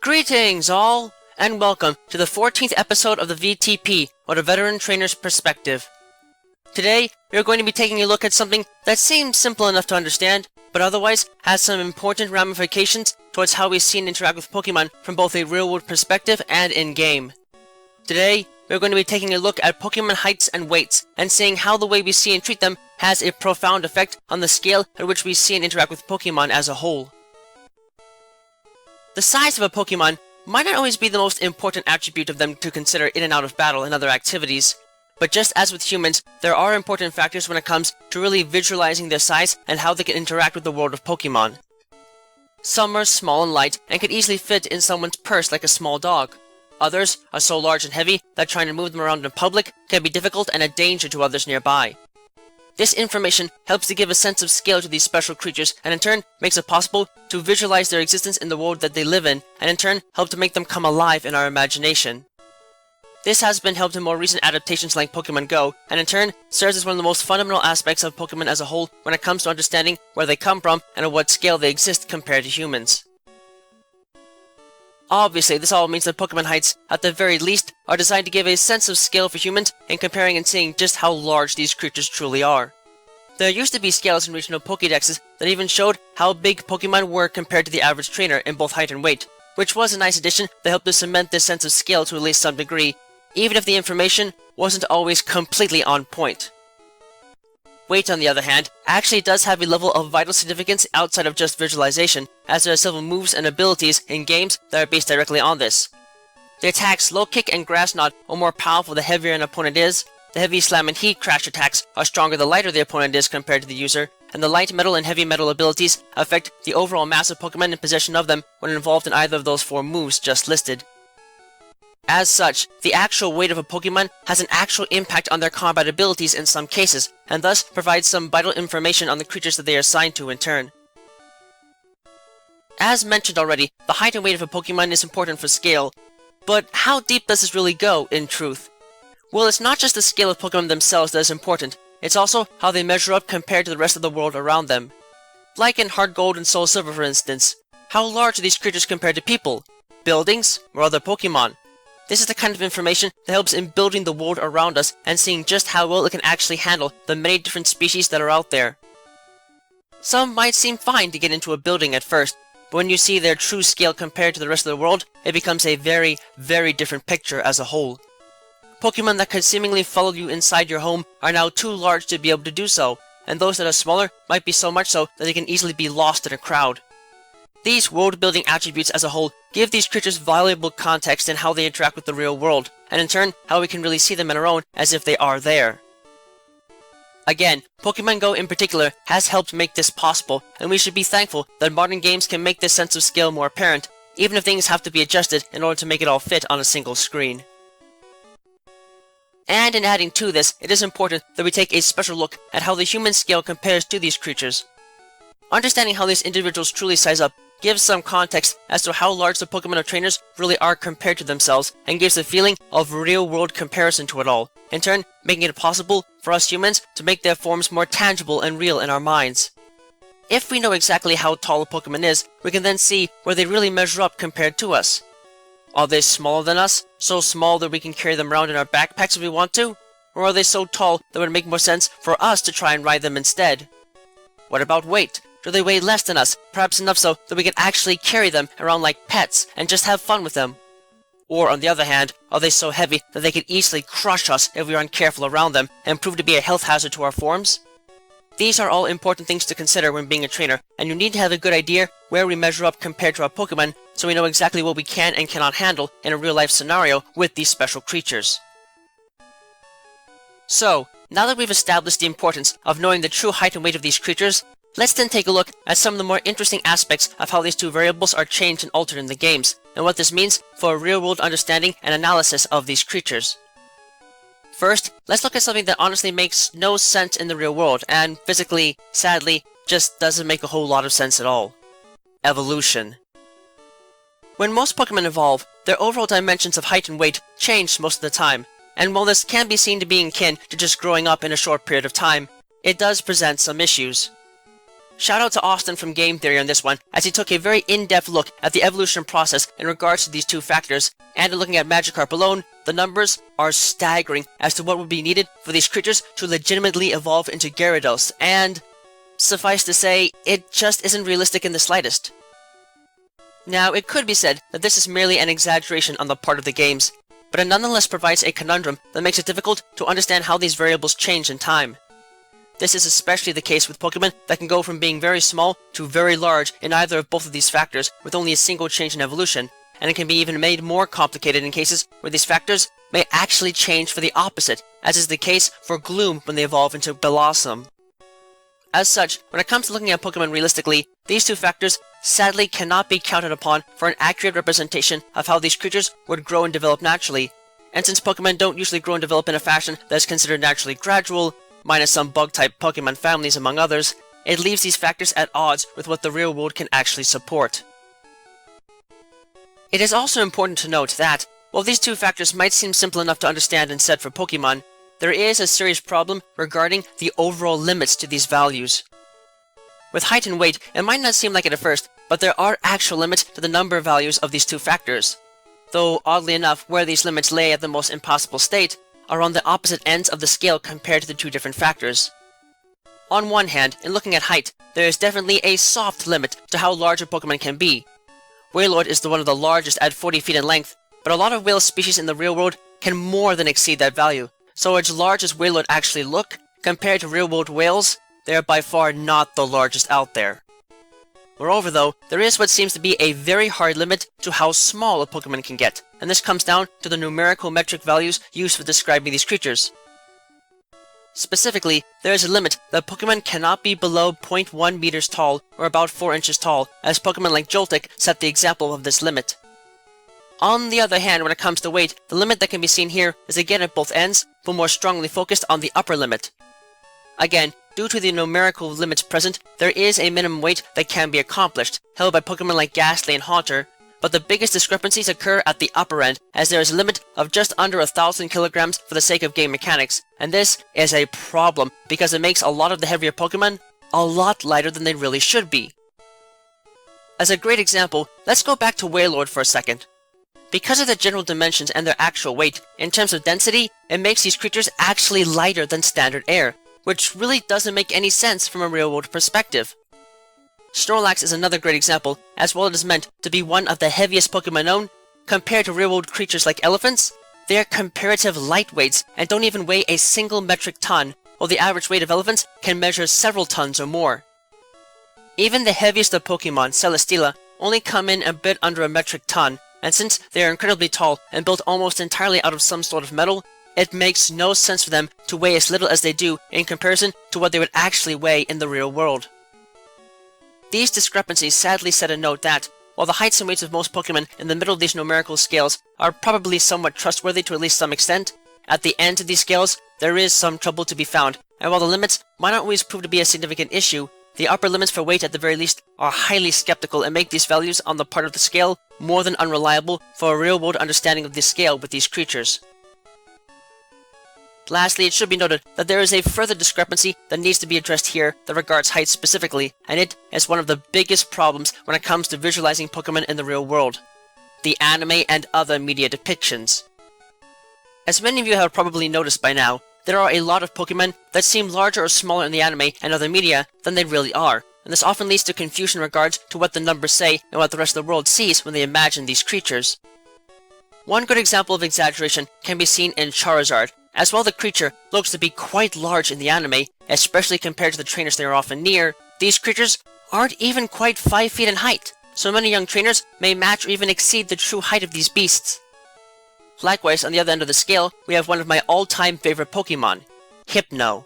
Greetings all, and welcome to the 14th episode of the V.T.P, or the Veteran Trainer's Perspective. Today, we are going to be taking a look at something that seems simple enough to understand, but otherwise has some important ramifications towards how we see and interact with Pokemon from both a real-world perspective and in-game. Today, we are going to be taking a look at Pokemon heights and weights, and seeing how the way we see and treat them has a profound effect on the scale at which we see and interact with Pokemon as a whole. The size of a Pokemon might not always be the most important attribute of them to consider in and out of battle and other activities, but just as with humans, there are important factors when it comes to really visualizing their size and how they can interact with the world of Pokemon. Some are small and light and could easily fit in someone's purse like a small dog. Others are so large and heavy that trying to move them around in public can be difficult and a danger to others nearby. This information helps to give a sense of scale to these special creatures, and in turn makes it possible to visualize their existence in the world that they live in, and in turn help to make them come alive in our imagination. This has been helped in more recent adaptations like Pokemon Go, and in turn serves as one of the most fundamental aspects of Pokemon as a whole when it comes to understanding where they come from and at what scale they exist compared to humans. Obviously, this all means that Pokemon heights, at the very least, are designed to give a sense of scale for humans in comparing and seeing just how large these creatures truly are. There used to be scales in regional Pokédexes that even showed how big Pokemon were compared to the average trainer in both height and weight, which was a nice addition that helped to cement this sense of scale to at least some degree, even if the information wasn't always completely on point. Weight, on the other hand, actually does have a level of vital significance outside of just visualization, as there are several moves and abilities in games that are based directly on this. The attacks Low Kick and Grass Knot are more powerful the heavier an opponent is, the Heavy Slam and Heat Crash attacks are stronger the lighter the opponent is compared to the user, and the Light Metal and Heavy Metal abilities affect the overall mass of Pokemon in possession of them when involved in either of those four moves just listed. As such, the actual weight of a Pokemon has an actual impact on their combat abilities in some cases, and thus provides some vital information on the creatures that they are assigned to in turn. As mentioned already, the height and weight of a Pokemon is important for scale, but how deep does this really go, in truth? Well, it's not just the scale of Pokemon themselves that is important, it's also how they measure up compared to the rest of the world around them. Like in Heart Gold and Soul Silver, for instance, how large are these creatures compared to people, buildings, or other Pokemon? This is the kind of information that helps in building the world around us and seeing just how well it can actually handle the many different species that are out there. Some might seem fine to get into a building at first, but when you see their true scale compared to the rest of the world, it becomes a very, very different picture as a whole. Pokemon that could seemingly follow you inside your home are now too large to be able to do so, and those that are smaller might be so much so that they can easily be lost in a crowd. These world-building attributes as a whole give these creatures valuable context in how they interact with the real world, and in turn, how we can really see them in our own as if they are there. Again, Pokemon Go in particular has helped make this possible, and we should be thankful that modern games can make this sense of scale more apparent, even if things have to be adjusted in order to make it all fit on a single screen. And in adding to this, it is important that we take a special look at how the human scale compares to these creatures. Understanding how these individuals truly size up gives some context as to how large the Pokemon or trainers really are compared to themselves, and gives a feeling of real-world comparison to it all, in turn making it possible for us humans to make their forms more tangible and real in our minds. If we know exactly how tall a Pokemon is, we can then see where they really measure up compared to us. Are they smaller than us, so small that we can carry them around in our backpacks if we want to? Or are they so tall that it would make more sense for us to try and ride them instead? What about weight? Do they weigh less than us, perhaps enough so that we can actually carry them around like pets and just have fun with them? Or, on the other hand, are they so heavy that they could easily crush us if we are uncareful around them and prove to be a health hazard to our forms? These are all important things to consider when being a trainer, and you need to have a good idea where we measure up compared to our Pokemon so we know exactly what we can and cannot handle in a real-life scenario with these special creatures. So, now that we've established the importance of knowing the true height and weight of these creatures, let's then take a look at some of the more interesting aspects of how these two variables are changed and altered in the games, and what this means for a real-world understanding and analysis of these creatures. First, let's look at something that honestly makes no sense in the real world, and physically, sadly, just doesn't make a whole lot of sense at all. Evolution. When most Pokemon evolve, their overall dimensions of height and weight change most of the time, and while this can be seen to be akin to just growing up in a short period of time, it does present some issues. Shout out to Austin from Game Theory on this one, as he took a very in-depth look at the evolution process in regards to these two factors, and looking at Magikarp alone, the numbers are staggering as to what would be needed for these creatures to legitimately evolve into Gyarados, and suffice to say, it just isn't realistic in the slightest. Now, it could be said that this is merely an exaggeration on the part of the games, but it nonetheless provides a conundrum that makes it difficult to understand how these variables change in time. This is especially the case with Pokémon that can go from being very small to very large in either of both of these factors with only a single change in evolution, and it can be even made more complicated in cases where these factors may actually change for the opposite, as is the case for Gloom when they evolve into Blossom. As such, when it comes to looking at Pokémon realistically, these two factors sadly cannot be counted upon for an accurate representation of how these creatures would grow and develop naturally, and since Pokémon don't usually grow and develop in a fashion that is considered naturally gradual, minus some bug-type Pokémon families among others, it leaves these factors at odds with what the real world can actually support. It is also important to note that, while these two factors might seem simple enough to understand and set for Pokémon, there is a serious problem regarding the overall limits to these values. With height and weight, it might not seem like it at first, but there are actual limits to the number of values of these two factors. Though, oddly enough, where these limits lay at the most impossible state are on the opposite ends of the scale compared to the two different factors. On one hand, in looking at height, there is definitely a soft limit to how large a Pokémon can be. Wailord is one of the largest at 40 feet in length, but a lot of whale species in the real world can more than exceed that value, so as large as Wailord actually look, compared to real-world whales, they are by far not the largest out there. Moreover though, there is what seems to be a very hard limit to how small a Pokémon can get, and this comes down to the numerical metric values used for describing these creatures. Specifically, there is a limit that Pokémon cannot be below 0.1 meters tall, or about 4 inches tall, as Pokémon like Joltik set the example of this limit. On the other hand, when it comes to weight, the limit that can be seen here is again at both ends, but more strongly focused on the upper limit. Again, due to the numerical limits present, there is a minimum weight that can be accomplished, held by Pokémon like Ghastly and Haunter, but the biggest discrepancies occur at the upper end, as there is a limit of just under 1,000 kilograms for the sake of game mechanics, and this is a problem because it makes a lot of the heavier Pokémon a lot lighter than they really should be. As a great example, let's go back to Wailord for a second. Because of their general dimensions and their actual weight, in terms of density, it makes these creatures actually lighter than standard air, which really doesn't make any sense from a real-world perspective. Snorlax is another great example, as while it is meant to be one of the heaviest Pokémon known, compared to real-world creatures like elephants, they are comparative lightweights and don't even weigh a single metric ton, while the average weight of elephants can measure several tons or more. Even the heaviest of Pokémon, Celesteela, only come in a bit under a metric ton, and since they are incredibly tall and built almost entirely out of some sort of metal, it makes no sense for them to weigh as little as they do in comparison to what they would actually weigh in the real world. These discrepancies sadly set a note that, while the heights and weights of most Pokémon in the middle of these numerical scales are probably somewhat trustworthy to at least some extent, at the end of these scales there is some trouble to be found, and while the limits might not always prove to be a significant issue, the upper limits for weight at the very least are highly skeptical and make these values on the part of the scale more than unreliable for a real-world understanding of the scale with these creatures. Lastly, it should be noted that there is a further discrepancy that needs to be addressed here that regards height specifically, and it is one of the biggest problems when it comes to visualizing Pokémon in the real world: the anime and other media depictions. As many of you have probably noticed by now, there are a lot of Pokémon that seem larger or smaller in the anime and other media than they really are, and this often leads to confusion in regards to what the numbers say and what the rest of the world sees when they imagine these creatures. One good example of exaggeration can be seen in Charizard, as while the creature looks to be quite large in the anime, especially compared to the trainers they are often near, these creatures aren't even quite 5 feet in height, so many young trainers may match or even exceed the true height of these beasts. Likewise, on the other end of the scale, we have one of my all-time favorite Pokémon, Hypno.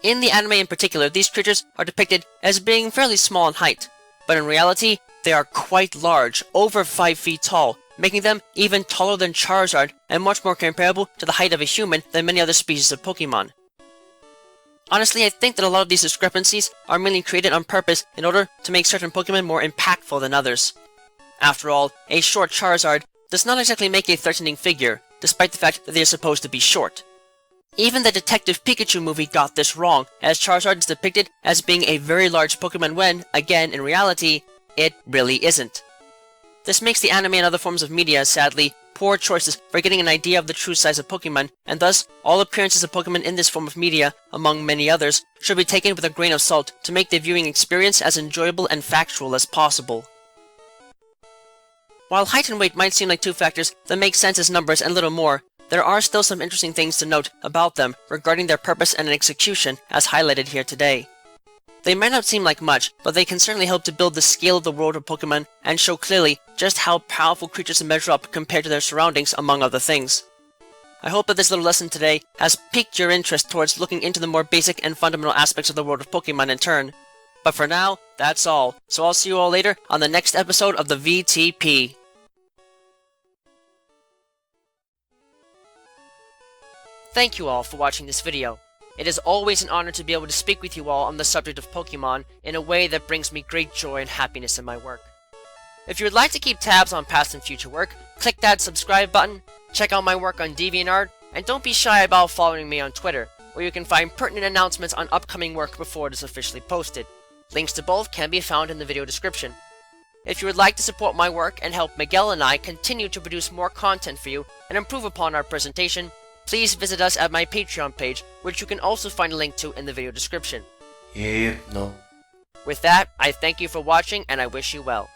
In the anime in particular, these creatures are depicted as being fairly small in height, but in reality, they are quite large, over 5 feet tall, making them even taller than Charizard and much more comparable to the height of a human than many other species of Pokémon. Honestly, I think that a lot of these discrepancies are merely created on purpose in order to make certain Pokémon more impactful than others. After all, a short Charizard does not exactly make a threatening figure, despite the fact that they are supposed to be short. Even the Detective Pikachu movie got this wrong, as Charizard is depicted as being a very large Pokemon when, again, in reality, it really isn't. This makes the anime and other forms of media, sadly, poor choices for getting an idea of the true size of Pokemon, and thus, all appearances of Pokemon in this form of media, among many others, should be taken with a grain of salt to make the viewing experience as enjoyable and factual as possible. While height and weight might seem like two factors that make sense as numbers and little more, there are still some interesting things to note about them regarding their purpose and execution, as highlighted here today. They might not seem like much, but they can certainly help to build the scale of the world of Pokemon and show clearly just how powerful creatures measure up compared to their surroundings, among other things. I hope that this little lesson today has piqued your interest towards looking into the more basic and fundamental aspects of the world of Pokemon in turn. But for now, that's all, so I'll see you all later on the next episode of the V.T.P. Thank you all for watching this video. It is always an honor to be able to speak with you all on the subject of Pokemon in a way that brings me great joy and happiness in my work. If you would like to keep tabs on past and future work, click that subscribe button, check out my work on DeviantArt, and don't be shy about following me on Twitter, where you can find pertinent announcements on upcoming work before it is officially posted. Links to both can be found in the video description. If you would like to support my work and help Miguel and I continue to produce more content for you and improve upon our presentation, please visit us at my Patreon page, which you can also find a link to in the video description. Yeah, no. With that, I thank you for watching and I wish you well.